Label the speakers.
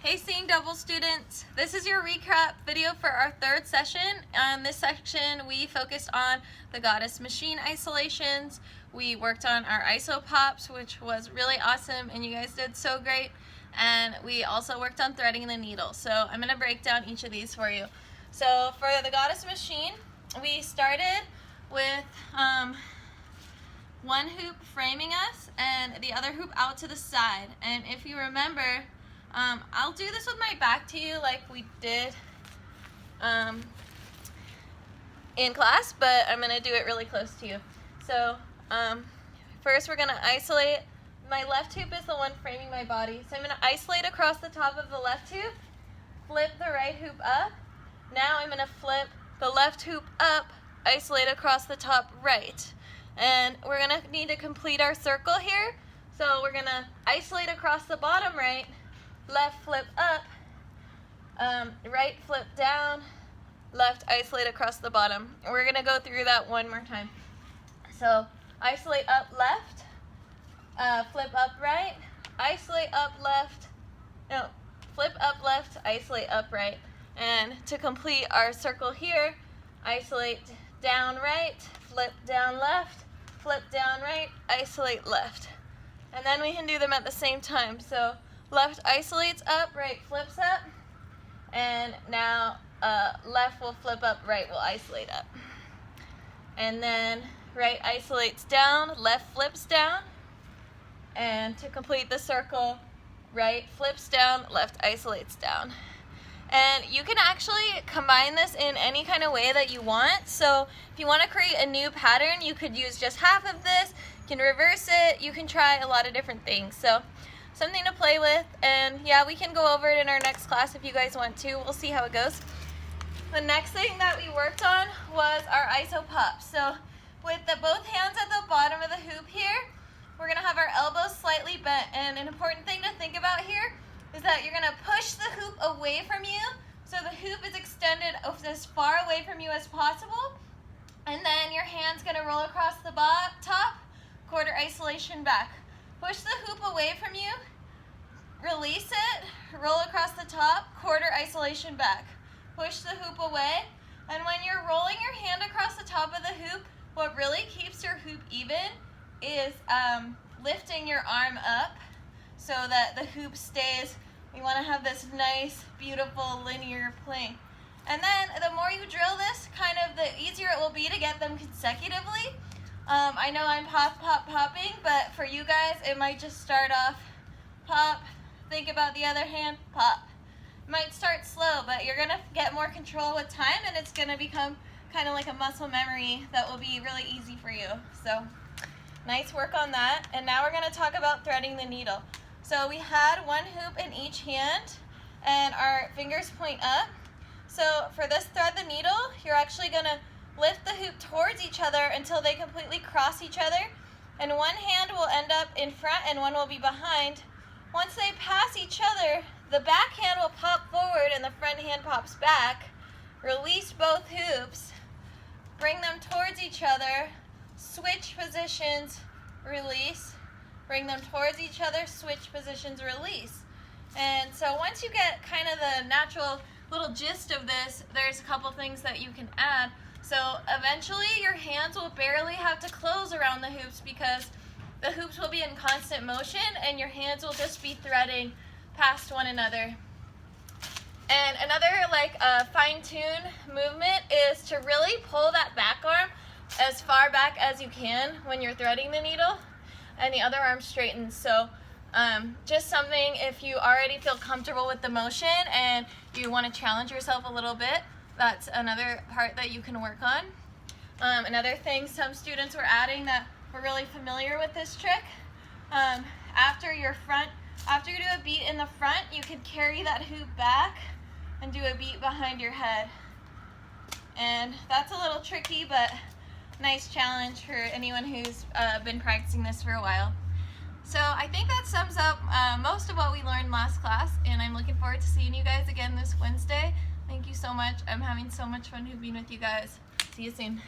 Speaker 1: Hey Seeing Double students, this is your recap video for our third session. On this section we focused on the Goddess machine isolations. We worked on our isopops, which was really awesome and you guys did so great. And we also worked on threading the needle. So I'm going to break down each of these for you. So for the Goddess machine, we started with one hoop framing us and the other hoop out to the side. And if you remember, I'll do this with my back to you like we did in class, but I'm going to do it really close to you. So first we're going to isolate. My left hoop is the one framing my body. So I'm going to isolate across the top of the left hoop, flip the right hoop up. Now I'm going to flip the left hoop up, isolate across the top right. And we're going to need to complete our circle here. So we're going to isolate across the bottom right, left flip up, right flip down, left isolate across the bottom. We're going to go through that one more time. So isolate up left, flip up right, isolate up left, no, flip up left, isolate up right. And to complete our circle here, isolate down right, flip down left, flip down right, isolate left. And then we can do them at the same time. So left isolates up, right flips up, and now left will flip up, right will isolate up. And then right isolates down, left flips down, and to complete the circle, right flips down, left isolates down. And you can actually combine this in any kind of way that you want. So if you want to create a new pattern, you could use just half of this, you can reverse it, you can try a lot of different things. So something to play with, and yeah, we can go over it in our next class if you guys want to. We'll see how it goes. The next thing that we worked on was our isopop. So with both hands at the bottom of the hoop here, we're going to have our elbows slightly bent, and an important thing to think about here is that you're going to push the hoop away from you, so the hoop is extended as far away from you as possible, and then your hand's going to roll across the top, quarter isolation back. Push the hoop away from you, release it, roll across the top, quarter isolation back. Push the hoop away, and when you're rolling your hand across the top of the hoop, what really keeps your hoop even is lifting your arm up so that the hoop stays. We want to have this nice, beautiful, linear plane. And then the more you drill this, kind of the easier it will be to get them consecutively. I know I'm popping, but for you guys, it might just start off pop, think about the other hand, pop. It might start slow, but you're going to get more control with time, and it's going to become kind of like a muscle memory that will be really easy for you. So nice work on that. And now we're going to talk about threading the needle. So we had one hoop in each hand, and our fingers point up. So for this thread the needle, you're actually going to lift the hoop towards each other until they completely cross each other, and one hand will end up in front and one will be behind. Once they pass each other, the back hand will pop forward and the front hand pops back. Release both hoops, bring them towards each other, switch positions, release, bring them towards each other, switch positions, release. And so once you get kind of the natural little gist of this, there's a couple things that you can add. So eventually your hands will barely have to close around the hoops because the hoops will be in constant motion and your hands will just be threading past one another. And another fine-tune movement is to really pull that back arm as far back as you can when you're threading the needle, and the other arm straightens. So just something, if you already feel comfortable with the motion and you want to challenge yourself a little bit, that's another part that you can work on. Another thing some students were adding that were really familiar with this trick, after you do a beat in the front, you could carry that hoop back and do a beat behind your head. And that's a little tricky, but nice challenge for anyone who's been practicing this for a while. So I think that sums up most of what we learned last class, and I'm looking forward to seeing you guys again this Wednesday. Thank you so much. I'm having so much fun being with you guys. See you soon.